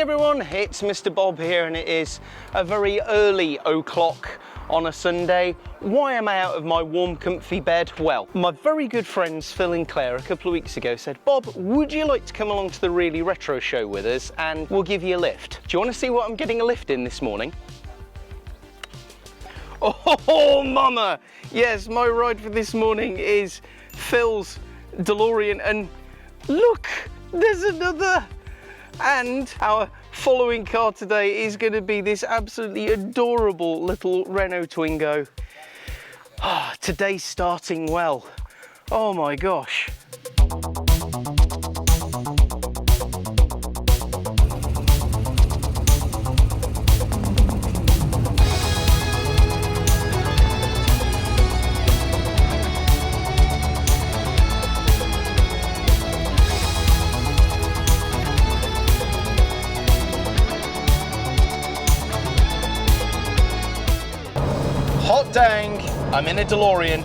everyone, it's Mr. Bob here, and it is a very early o'clock on a Sunday. Why am I out of my warm, comfy bed? Well, my very good friends Phil and Claire a couple of weeks ago said, Bob, would you like to come along to the Really Retro show with us and we'll give you a lift? Do you want to see what I'm getting a lift in this morning? Oh, mama! Yes, my ride for this morning is Phil's DeLorean, and look, there's another. And our following car today is going to be this absolutely adorable little Renault Twingo. Ah, today's starting well. Oh my gosh. Hot dang, I'm in a DeLorean.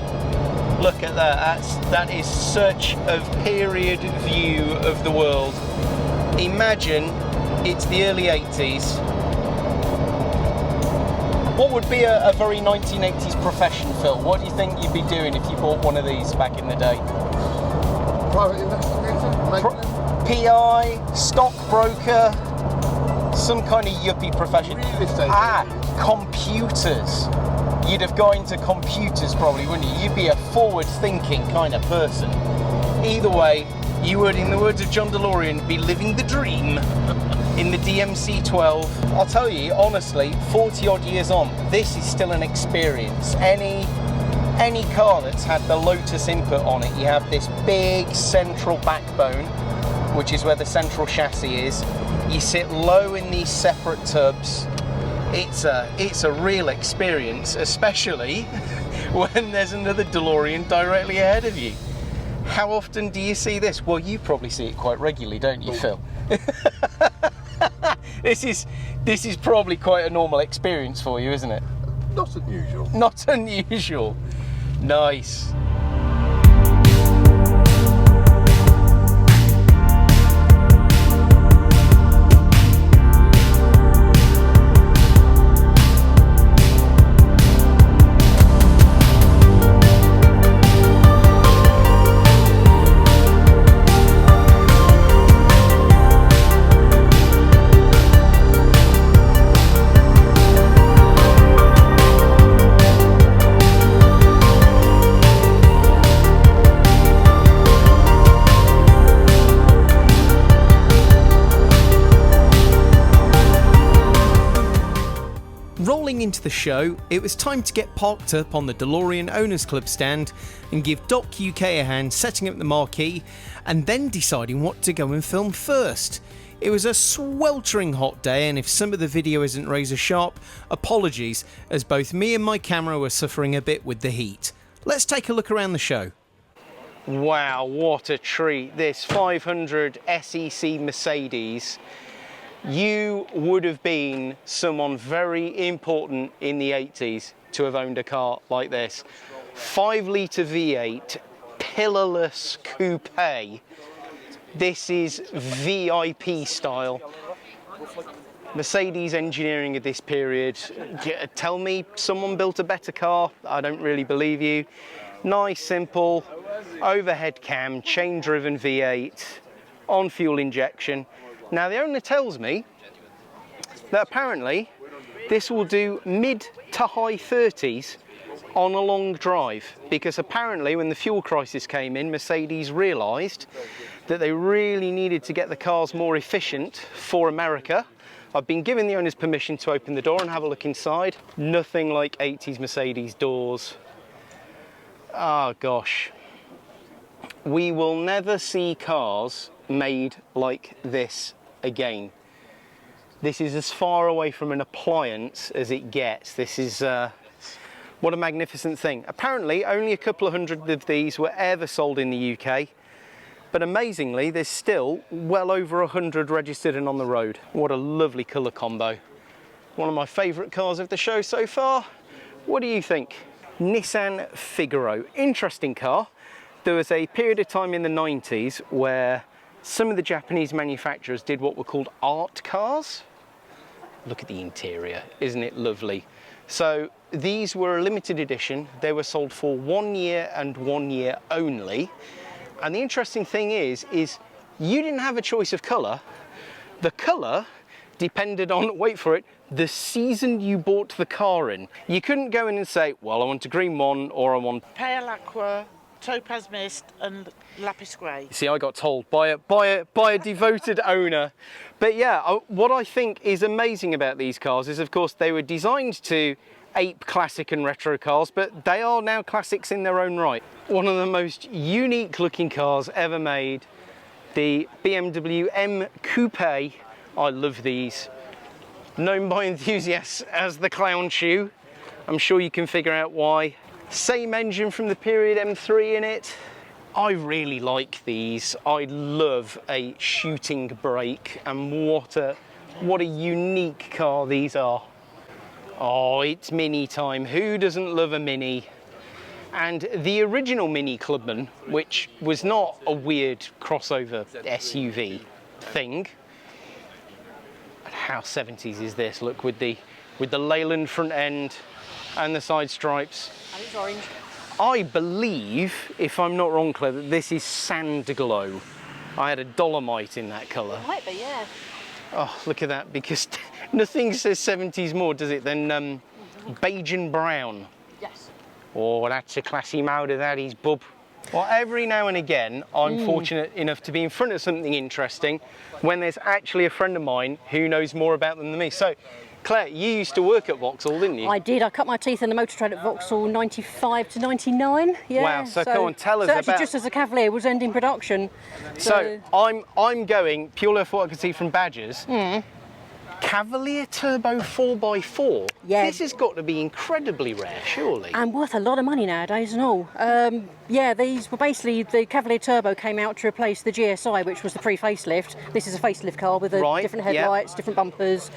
Look at that, that is such a period view of the world. Imagine it's the early 80s. What would be a very 1980s profession, Phil? What do you think you'd be doing if you bought one of these back in the day? Private investigator, PI, stockbroker, some kind of yuppie profession. Real estate. Computers. You'd have gone into computers probably, wouldn't you? You'd be a forward-thinking kind of person. Either way, you would, in the words of John DeLorean, be living the dream in the DMC-12. I'll tell you, honestly, 40 odd years on, this is still an experience. Any car that's had the Lotus input on it, you have this big central backbone, which is where the central chassis is. You sit low in these separate tubs. It's a real experience, especially when there's another DeLorean directly ahead of you. How often do you see this? Well, you probably see it quite regularly, don't you, Phil? This is probably quite a normal experience for you, isn't it? Not unusual. Not unusual. Nice. Rolling into the show, it was time to get parked up on the DeLorean Owners Club stand and give Doc UK a hand setting up the marquee and then deciding what to go and film first. It was a sweltering hot day, and if some of the video isn't razor sharp, apologies, as both me and my camera were suffering a bit with the heat. Let's take a look around the show. Wow, what a treat. This 500 SEC Mercedes. You would have been someone very important in the 80s to have owned a car like this. 5-litre V8, pillarless coupe. This is VIP style. Mercedes engineering of this period. Tell me someone built a better car. I don't really believe you. Nice, simple, overhead cam, chain-driven V8, on fuel injection. Now the owner tells me that apparently this will do mid to high 30s on a long drive, because apparently when the fuel crisis came in, Mercedes realised that they really needed to get the cars more efficient for America. I've been given the owner's permission to open the door and have a look inside. Nothing like 80s Mercedes doors. Oh gosh. We will never see cars made like this again. This is as far away from an appliance as it gets. This is what a magnificent thing. Apparently only a couple of hundred of these were ever sold in the UK, but amazingly there's still well over 100 registered and on the road. What a lovely colour combo. One of my favourite cars of the show so far. What do you think? Nissan Fiagro, interesting car. There was a period of time in the 90s where some of the Japanese manufacturers did what were called art cars. Look at the interior, isn't it lovely? So these were a limited edition. They were sold for 1 year and 1 year only. And the interesting thing is you didn't have a choice of colour. The colour depended on, wait for it, the season you bought the car in. You couldn't go in and say, well, I want a green one, or I want Pale aqua, topaz mist and lapis grey. See, I got told by a devoted owner. But yeah, what I think is amazing about these cars is, of course, they were designed to ape classic and retro cars, but they are now classics in their own right. One of the most unique looking cars ever made, the BMW M Coupe. I love these. Known by enthusiasts as the clown shoe. I'm sure you can figure out why. Same engine from the period M3 in it. I really like these. I love a shooting brake, and what a unique car these are. Oh, it's Mini time. Who doesn't love a Mini? And the original Mini Clubman, which was not a weird crossover SUV thing. How 70s is this? Look, with the Leyland front end and the side stripes. And it's orange. I believe, if I'm not wrong, Claire, that this is sand glow. I had a dolomite in that colour. Might be, yeah. Oh, look at that, because nothing says 70s more, does it, than beige and brown. Yes. Oh, that's a classy mode of that is, bub. Well, every now and again, I'm fortunate enough to be in front of something interesting when there's actually a friend of mine who knows more about them than me. So, Claire, you used to work at Vauxhall, didn't you? I did. I cut my teeth in the motor trade at Vauxhall 95 to 99. Yeah. Wow, so come on, tell us so actually about... just as the Cavalier was ending production. So I'm going, purely off what I can see from badges, Cavalier Turbo 4x4. Yeah. This has got to be incredibly rare, surely. And worth a lot of money nowadays and all. Yeah, these were basically, the Cavalier Turbo came out to replace the GSI, which was the pre-facelift. This is a facelift car with different headlights, different bumpers,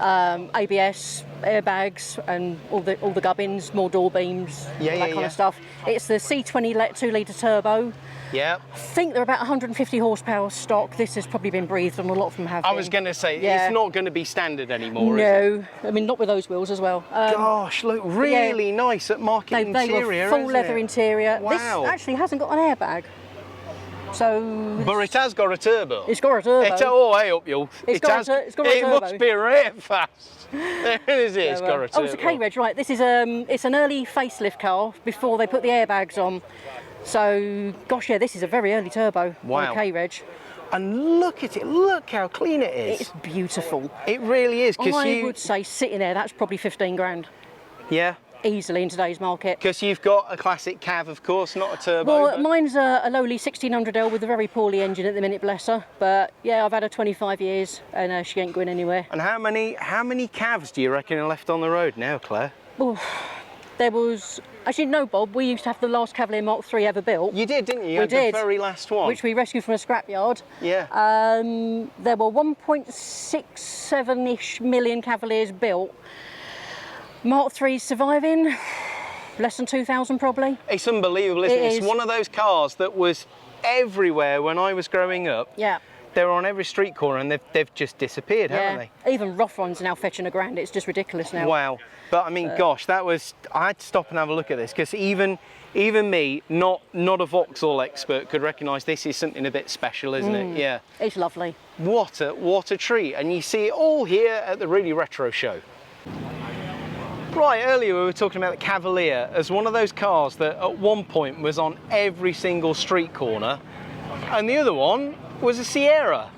ABS, airbags, and all the gubbins, more door beams, that kind of stuff. It's the C20 2-litre turbo. Yeah. I think they're about 150 horsepower stock. This has probably been breathed on, a lot of them have been. I was going to say, Yeah. it's not going to be standard anymore, is No, I mean, not with those wheels as well. it? Gosh, look, really nice at market They interior, were full isn't leather it? interior. Wow. This actually hasn't got an airbag. So But it has got a turbo. it's got a turbo. Oh, hey up you. It's got a turbo. Must be rare fast. There it is, it's got a turbo. Oh, it's a K-Reg, right. This is it's an early facelift car before they put the airbags on. So, gosh, yeah, this is a very early turbo on Wow. a K-Reg. And look at it, look how clean it is. It's beautiful. It really is. I would say sitting there, that's probably 15 grand. Yeah, Easily in today's market. because you've got a classic Cav, of course, not a turbo. Well, but- mine's a lowly 1600L with a very poorly engine at the minute, bless her. But yeah, I've had her 25 years and she ain't going anywhere. And how many Cavs do you reckon are left on the road now, Claire? There was, as you know, Bob, we used to have the last Cavalier Mark III ever built. You did, didn't you? You We had did. the very last one. Which we rescued from a scrapyard. Yeah. There were 1.67-ish million Cavaliers built. Mark III's surviving, less than 2,000 probably. It's unbelievable, isn't it? It It's is. one of those cars that was everywhere when I was growing up. Yeah. They were on every street corner and they've just disappeared, haven't they? Even rough ones are now fetching £1,000. It's just ridiculous now. Wow. But I mean, gosh, I had to stop and have a look at this because even me, not a Vauxhall expert, could recognise this is something a bit special, isn't it? Yeah. It's lovely. What a treat. And you see it all here at the Really Retro Show. Right, earlier we were talking about the Cavalier as one of those cars that at one point was on every single street corner, and the other one was a Sierra.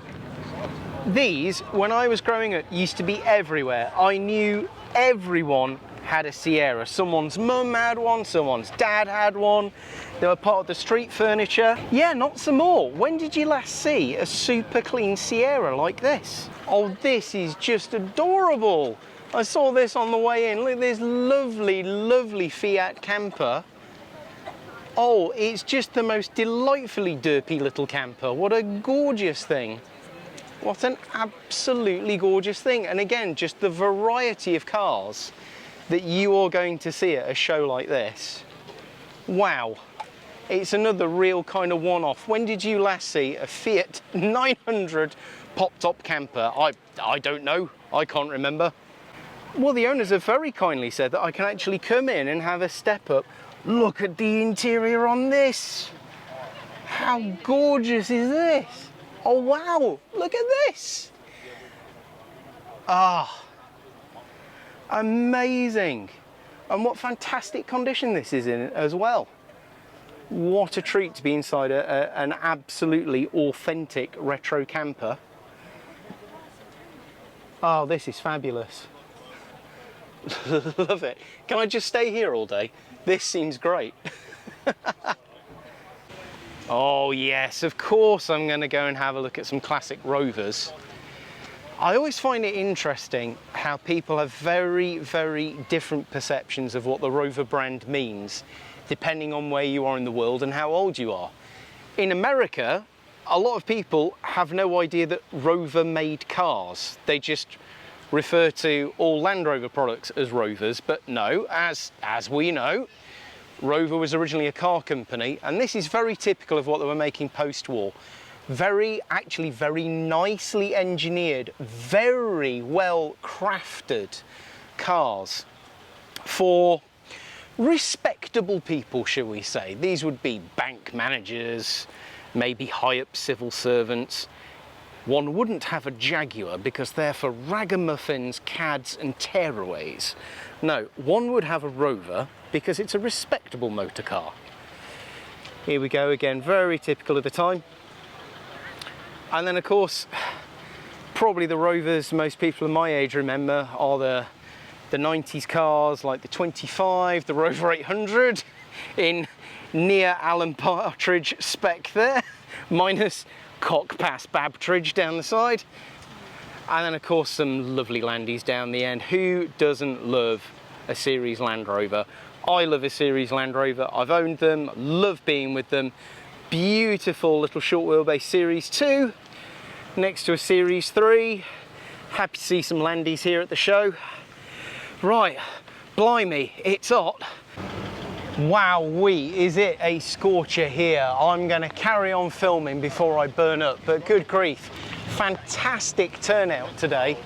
These, when I was growing up, used to be everywhere. I knew everyone had a Sierra. Someone's mum had one, someone's dad had one. They were part of the street furniture. Yeah, not some more. When did you last see a super clean Sierra like this? Oh, this is just adorable. I saw this on the way in. Look at this lovely, lovely Fiat camper. Oh, it's just the most delightfully derpy little camper. What a gorgeous thing. What an absolutely gorgeous thing. And again, just the variety of cars that you are going to see at a show like this. Wow. It's another real kind of one-off. When did you last see a Fiat 900 pop-top camper? I don't know. I can't remember. Well, the owners have very kindly said that I can actually come in and have a step up. Look at the interior on this. How gorgeous is this? Oh, wow. Look at this. Ah, amazing. And what fantastic condition this is in as well. What a treat to be inside an absolutely authentic retro camper. Oh, this is fabulous. Love it. Can I just stay here all day? This seems great. Oh yes, of course I'm going to go and have a look at some classic Rovers. I always find it interesting how people have very, very different perceptions of what the Rover brand means, depending on where you are in the world and how old you are. In America, a lot of people have no idea that Rover made cars. They just refer to all Land Rover products as Rovers, but no, as we know, Rover was originally a car company, and this is very typical of what they were making post-war. Actually very nicely engineered, very well crafted cars for respectable people, shall we say. These would be bank managers, maybe high-up civil servants. One wouldn't have a Jaguar because they're for ragamuffins, cads and tearaways. No, one would have a Rover because it's a respectable motor car. Here we go again, very typical of the time. And then of course, probably the Rovers most people of my age remember are the 90s cars like the 25, the Rover 800 in near Alan Partridge spec there, minus cock pass Babtridge down the side. And then of course some lovely Landies down the end. Who doesn't love a series Land Rover? I love a series Land Rover. I've owned them, love being with them. Beautiful little short wheelbase Series 2 next to a Series 3. Happy to see some Landies here at the show. Right, blimey, it's hot. Wowee, is it a scorcher here? I'm going to carry on filming before I burn up, but good grief, fantastic turnout today.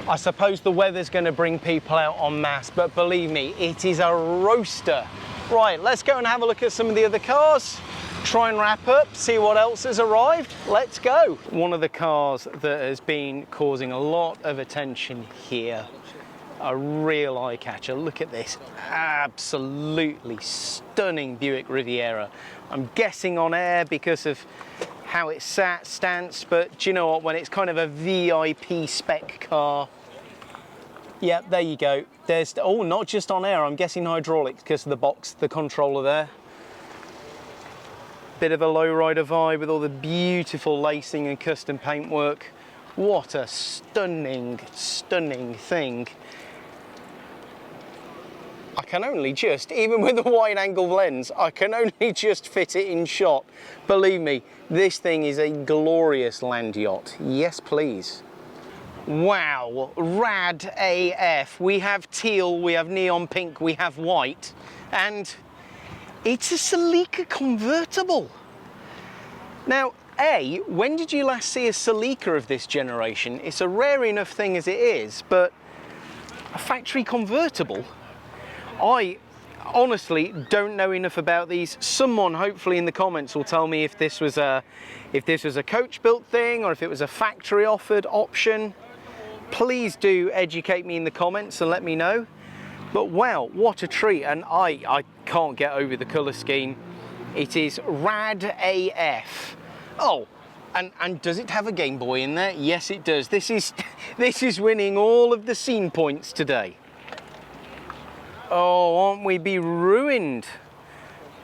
I suppose the weather's going to bring people out en masse, but believe me, it is a roaster. Right, let's go and have a look at some of the other cars, try and wrap up, see what else has arrived. Let's go. One of the cars that has been causing a lot of attention here, a real eye catcher. Look at this, absolutely stunning Buick Riviera. I'm guessing on air because of how it stands, but do you know what, when it's kind of a VIP spec car, yeah, there you go. There's, oh, not just on air, I'm guessing hydraulics because of the box, the controller there. Bit of a lowrider vibe with all the beautiful lacing and custom paintwork. What a stunning, stunning thing. I can only just, even with a wide angle lens, I can only just fit it in shot. Believe me, this thing is a glorious land yacht. Yes, please. Wow, rad AF. We have teal, we have neon pink, we have white, and it's a Celica convertible. Now, when did you last see a Celica of this generation? It's a rare enough thing as it is, but a factory convertible? I honestly don't know enough about these. Someone hopefully in the comments will tell me if this was a coach built thing or if it was a factory offered option. Please do educate me in the comments and let me know. But wow, what a treat, and I can't get over the colour scheme. It is rad AF. Oh, and does it have a Game Boy in there? Yes, it does. This is winning all of the scene points today. Oh, aren't we be ruined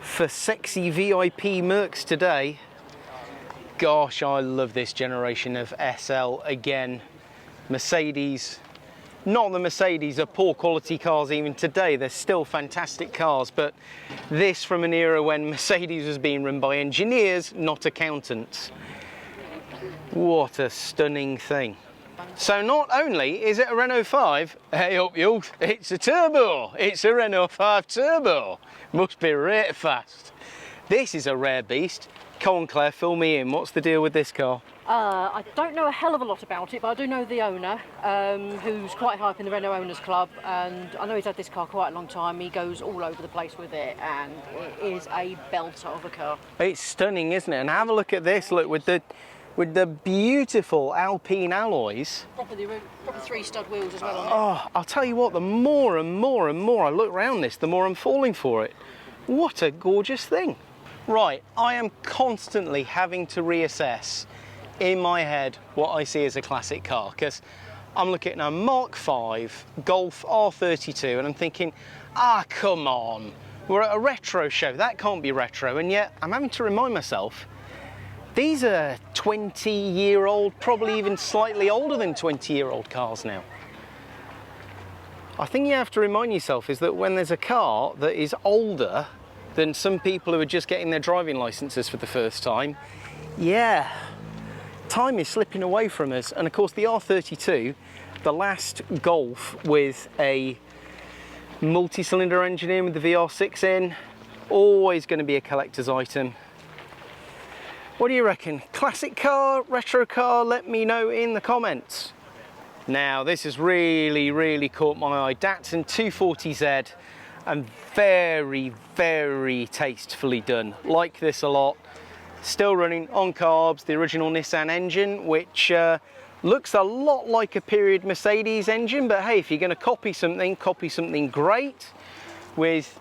for sexy VIP Mercs today? Gosh, I love this generation of SL again. Mercedes, not the Mercedes are poor quality cars even today, they're still fantastic cars, but this from an era when Mercedes was being run by engineers, not accountants. What a stunning thing. So not only is it a Renault 5, hey up you, it's a turbo, it's a Renault 5 turbo, must be right fast. This is a rare beast. Come on, Claire, fill me in. What's the deal with this car? I don't know a hell of a lot about it, but I do know the owner, who's quite high up in the Renault Owners Club, and I know he's had this car quite a long time. He goes all over the place with it, and it is a belter of a car. It's stunning, isn't it? And have a look at this. Look, with the beautiful Alpine alloys. Proper 3-stud wheels as well on it. Oh, I'll tell you what, the more and more and more I look around this, the more I'm falling for it. What a gorgeous thing. Right, I am constantly having to reassess in my head what I see as a classic car, because I'm looking at a Mk5 Golf R32 and I'm thinking, come on, we're at a retro show, that can't be retro, and yet I'm having to remind myself these are 20-year-old, probably even slightly older than 20-year-old cars now. I think you have to remind yourself is that when there's a car that is older than some people who are just getting their driving licenses for the first time, yeah, time is slipping away from us. And of course the R32, the last Golf with a multi-cylinder engine in with the VR6 in, always going to be a collector's item. What do you reckon? Classic car, retro car? Let me know in the comments. Now this has really caught my eye. Datsun 240Z, and very tastefully done. Like this a lot. Still running on carbs, the original Nissan engine, which looks a lot like a period Mercedes engine, but hey, if you're going to copy something great with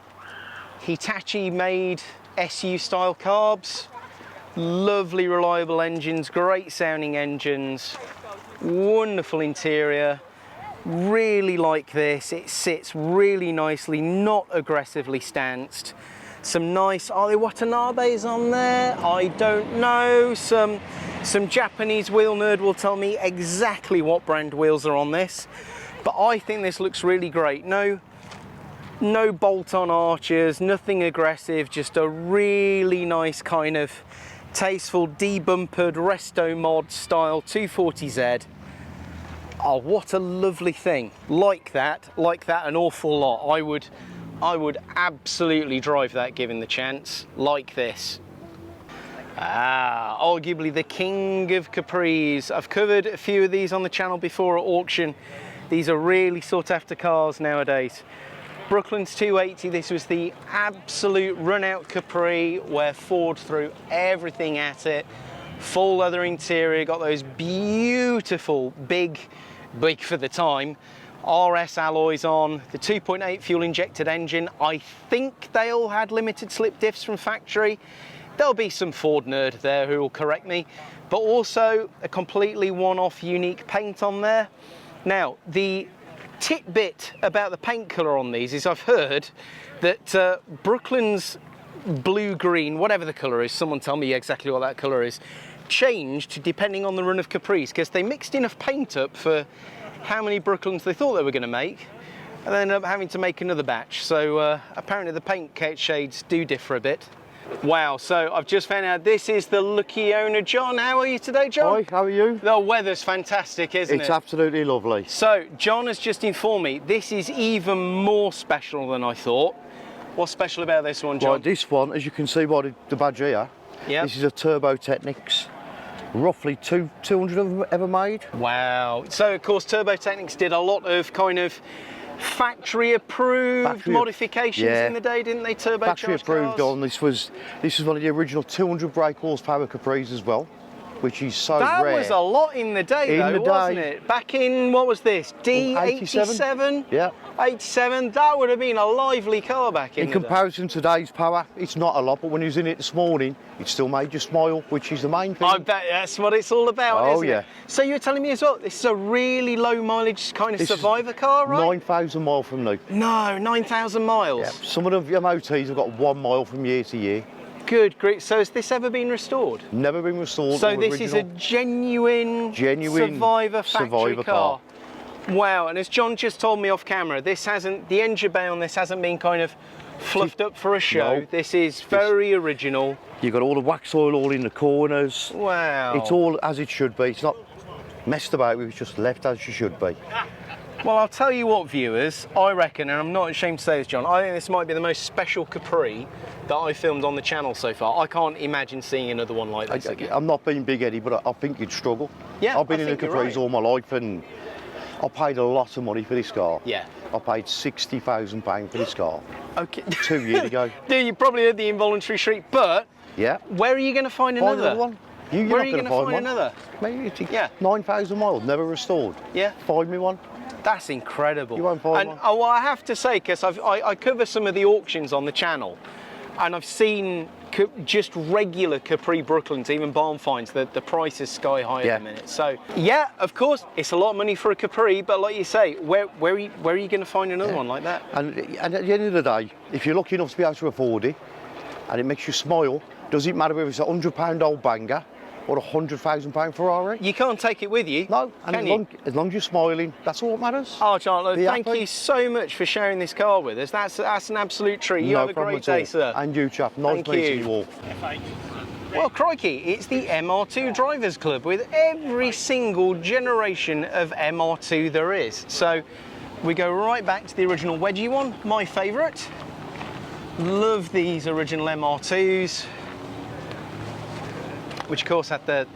Hitachi made SU style carbs. Lovely reliable engines, great sounding engines, wonderful interior. Really like this. It sits really nicely, not aggressively stanced. Some nice, are there Watanabes on there? I don't know. Some Japanese wheel nerd will tell me exactly what brand wheels are on this, but I think this looks really great. No bolt-on arches, nothing aggressive, just a really nice kind of tasteful debumpered resto mod style 240Z. Oh, what a lovely thing. Like that an awful lot. I would absolutely drive that given the chance, like this. Arguably the king of Capris. I've covered a few of these on the channel before at auction. These are really sought after cars nowadays. Brooklands 280, this was the absolute run out Capri where Ford threw everything at it. Full leather interior, got those beautiful big for the time RS alloys on, the 2.8 fuel injected engine. I think they all had limited slip diffs from factory. There'll be some Ford nerd there who will correct me, but also a completely one-off unique paint on there. Now, the tidbit about the paint colour on these is I've heard that Brooklands blue-green, whatever the colour is, someone tell me exactly what that colour is, changed depending on the run of Capris, because they mixed enough paint up for how many Brooklands they thought they were going to make, and they ended up having to make another batch. So apparently the paint shades do differ a bit. Wow, so I've just found out this is the lucky owner, John. How are you today, John? Hi, how are you? The weather's fantastic, isn't it? It's absolutely lovely. So, John has just informed me this is even more special than I thought. What's special about this one, John? Right, this one, as you can see by the badge here, this is a turbo Technics. Roughly 200 of them ever made. Wow. So, of course, Turbo Technics did a lot of kind of factory approved modifications in the day, didn't they? Turbocharged Factory approved cars? on. This was one of the original 200 brake horsepower Capris as well, which is so that rare. That was a lot in the day, wasn't it? Back in, what was this? D87? Yeah. 87, that would have been a lively car back in the comparison to today's power, it's not a lot, but when you was in it this morning, it still made you smile, which is the main thing. I bet that's what it's all about, isn't it? So you're telling me as well, this is a really low mileage kind of survivor car, right? 9,000 miles from new. No, 9,000 miles? Yeah. Some of the MOTs have got 1 mile from year to year. Good, great. So has this ever been restored? Never been restored. So this is a genuine survivor factory car. Wow, and as John just told me off camera, this hasn't, the engine bay on this hasn't been kind of fluffed up for a show. No, this is very original. You've got all the wax oil all in the corners. Wow. It's all as it should be. It's not messed about with, it's just left as you should be. Well, I'll tell you what, viewers, I reckon, and I'm not ashamed to say this, John, I think this might be the most special Capri that I filmed on the channel so far. I can't imagine seeing another one like this again. I'm not being big-headed, but I think you'd struggle. Yeah, I've been in the Capris all my life, and I paid a lot of money for this car. Yeah. I paid £60,000 for this car. Okay. 2 years ago. Dude, you probably heard the involuntary shriek, but Yeah. where are you going to find another? One. You're Where not are you going to find another? Maybe it's Yeah. 9,000 miles, never restored. Yeah. Find me one. That's incredible. You won't find and one. well, I have to say, because I cover some of the auctions on the channel, and I've seen just regular Capri Brooklands, even barn finds, the price is sky high at the minute. So yeah, of course, it's a lot of money for a Capri, but like you say, where are you going to find another one like that? And at the end of the day, if you're lucky enough to be able to afford it, and it makes you smile, does it matter whether it's a £100 old banger or a £100,000 Ferrari? You can't take it with you. No, and as long as you're smiling, that's all that matters. Oh, John, thank happy. you so much for sharing this car with us. That's an absolute treat. You No have a problem great at all. day, sir. And you, chap. Nice Thank meeting you. you all. Well, crikey, it's the MR2 Drivers Club with every single generation of MR2 there is. So we go right back to the original wedgie one, my favourite. Love these original MR2s, which of course had the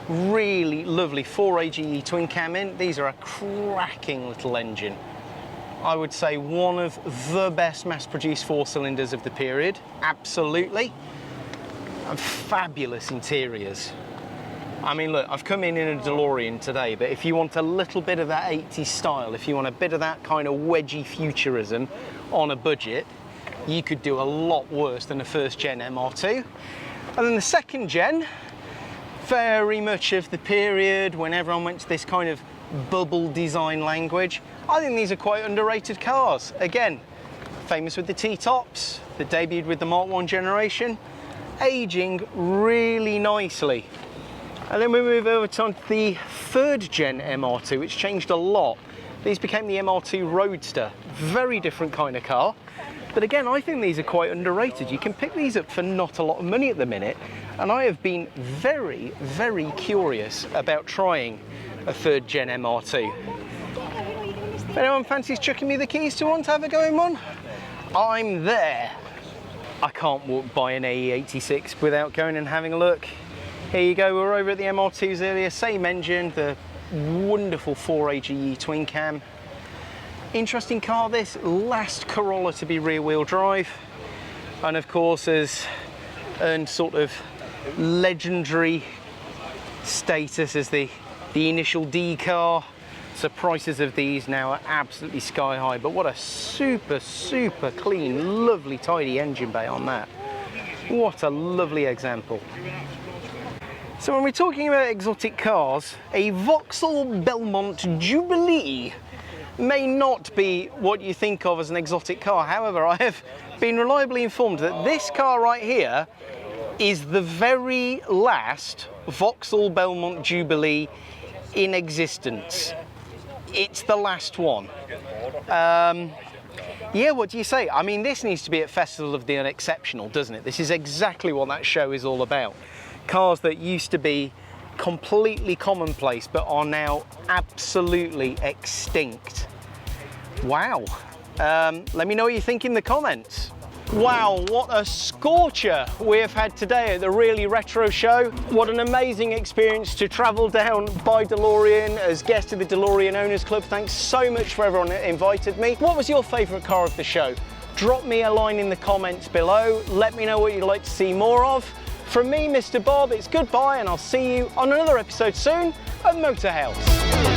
really lovely 4AGE twin cam in. These are a cracking little engine. I would say one of the best mass-produced 4-cylinders of the period, absolutely. And fabulous interiors. I mean, look, I've come in a DeLorean today, but if you want a little bit of that 80s style, if you want a bit of that kind of wedgy futurism on a budget, you could do a lot worse than a first gen MR2. And then the second gen, very much of the period when everyone went to this kind of bubble design language. I think these are quite underrated cars. Again, famous with the T-tops, that debuted with the Mark 1 generation, aging really nicely. And then we move over to the third gen MR2, which changed a lot. These became the MR2 Roadster, very different kind of car. But again, I think these are quite underrated. You can pick these up for not a lot of money at the minute, and I have been very, very curious about trying a third gen MR2. If anyone fancies chucking me the keys to one to have a go in one, I'm there. I can't walk by an AE86 without going and having a look. Here you go, we were over at the MR2s earlier, same engine, the wonderful 4AGE twin cam. Interesting car this, last Corolla to be rear wheel drive, and of course has earned sort of legendary status as the initial D car. So prices of these now are absolutely sky high, but what a super, super clean, lovely, tidy engine bay on that. What a lovely example. So when we're talking about exotic cars, a Vauxhall Belmont Jubilee may not be what you think of as an exotic car. However, I have been reliably informed that this car right here is the very last Vauxhall Belmont Jubilee in existence. It's the last one. Yeah, what do you say? I mean, this needs to be at Festival of the Unexceptional, doesn't it? This is exactly what that show is all about. Cars that used to be completely commonplace but are now absolutely extinct. Wow. Let me know what you think in the comments. Wow, what a scorcher we have had today at the Really Retro Show. What an amazing experience to travel down by DeLorean as guest of the DeLorean Owners Club. Thanks so much for everyone that invited me. What was your favourite car of the show? Drop me a line in the comments below. Let me know what you'd like to see more of. From me, Mr. Bob, it's goodbye, and I'll see you on another episode soon of Motor House.